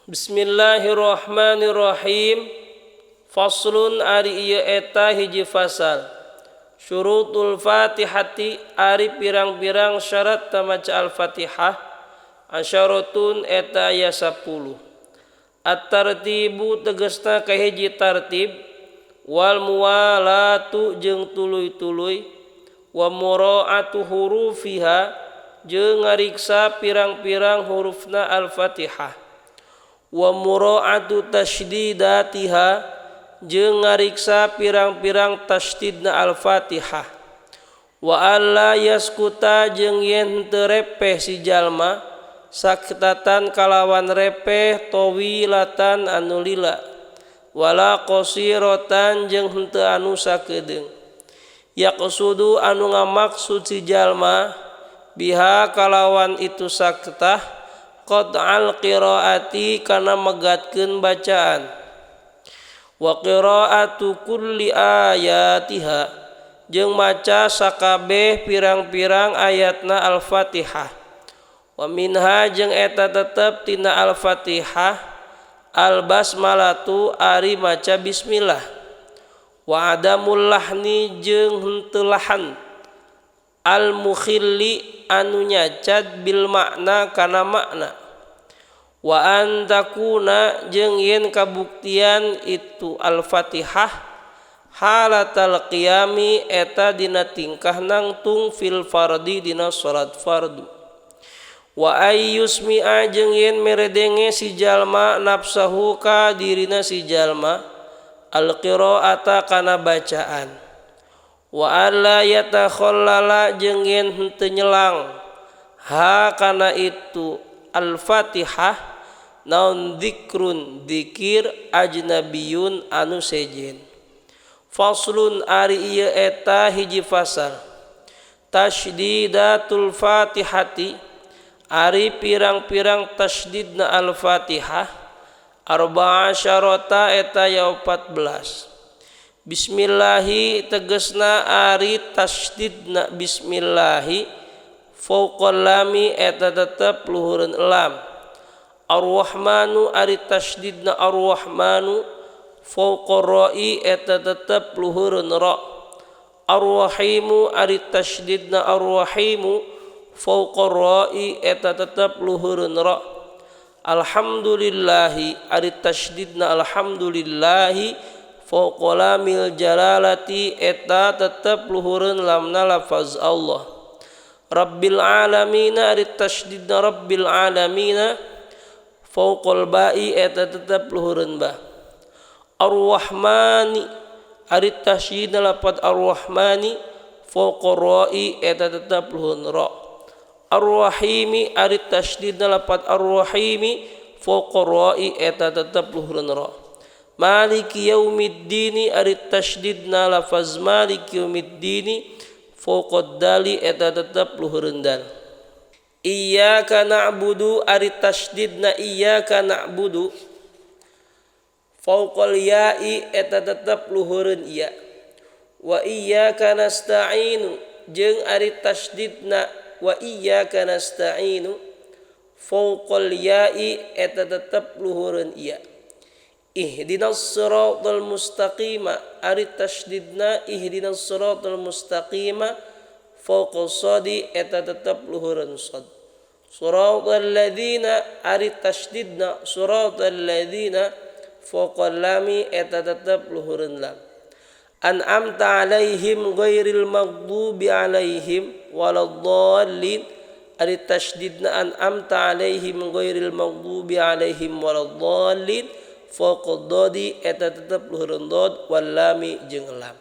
Bismillahirrahmanirrahim. Faslun ari ieu eta hiji fasal. Syurutul Fatihati ari pirang-pirang syarat tamaca Al-Fatihah. Asyaratun eta aya 10. At-tartibu tegasna kahiji tartib, wal muwalatu jeung tuluy-tuluy, wa mura'atu hurufiha jeung ngariksa pirang-pirang hurufna Al-Fatihah, wa mura'atu tasydidatiha jeung ngariksa pirang-pirang tasydidna Al-Fatihah, wa alla yaskuta jeung yen teu repeh si jalma saktatan kalawan repeh tawilatan anu lila, wala qasiratan jeung henteu anu sakedeung. Yaqsudu anu ngamaksud si jalma biha kalawan itu saktah qad'al qiraati kana megatkeun bacaan, wa qiraatu kulli ayatiha jeung maca sakabeh pirang-pirang ayatna Al-Fatihah, wa minha jeung eta tetep tina Al-Fatihah al-basmalatu ari maca bismillah, wa adamul lahni jeung henteu lahan, al-mukhilli anu nyacad bil makna kana makna, wa antakuna jeung yen kabuktian itu Al-Fatihah halatal qiyami eta dina tingkah nangtung fil fardi dina salat fardu, wa ayyusmi'a jeung yen meredenge si jalma nafsahu ka dirina si jalma al-qiraata kana bacaan, wa alla yatakhallala jeung yen henteu nyelang ha kana itu Al-Fatihah naon dzikrun dzikir ajnabiyun anu sejen. Faslun ari ieu eta hiji fasal. Tasydidatul Fatihati ari pirang-pirang tasydidna Al-Fatihah arba'a syarata eta ya 14. Bismillahi tegasna ari tasydidna bismillahi fauqal lami eta tetep luhureun lam. Ar-Rahmanu ari tasydidna Ar-Rahmanu fauqar ra'i eta tetep luhureun ra. Ar-Rahimu ari tasydidna Ar-Rahimu fauqar ra'i eta tetep luhureun ra. Alhamdulillahi ari tasydidna Alhamdulillahi fauqa lamil jalalati eta tetep luhureun lamna lafaz Allah. Rabbil alamin ari tasydidna Rabbil alamin fauqal ba'i eta tetep luhureun ba. Ar-Rahmani ari tasydidna lafaz Ar-Rahmani fauqar ra'i eta tetep luhureun ra. Ar-Rahimi ari tasydidna lafaz Ar-Rahimi fauqar ra'i eta tetep luhureun ra. Maliki yaumiddini ari tasydidna lafaz Maliki yaumiddini fauqad dali eta tetep luhureun dal. Iyyaka na'budu ari tasydidna Iyyaka na'budu fauqal ya'i eta tetep luhureun ya. Wa iyyaka nasta'inu jeung ari tasydidna wa iyyaka nasta'inu fauqal ya'i eta tetep luhureun ya. Ihdinas siratal mustaqima ari tasydidna ihdinas siratal mustaqima fauqa shadi eta tetep luhureun shad. Siratal ladzina ari tasydidna siratal ladzina fauqa lami eta tetep luhureun lam. An'amta alaihim ghairil maghdubi alaihim waladdallin ari tasydidna an'amta alaihim ghairil maghdubi alaihim waladdallin fauqa dadi eta tetep luhureun dad wal lami jeung lam.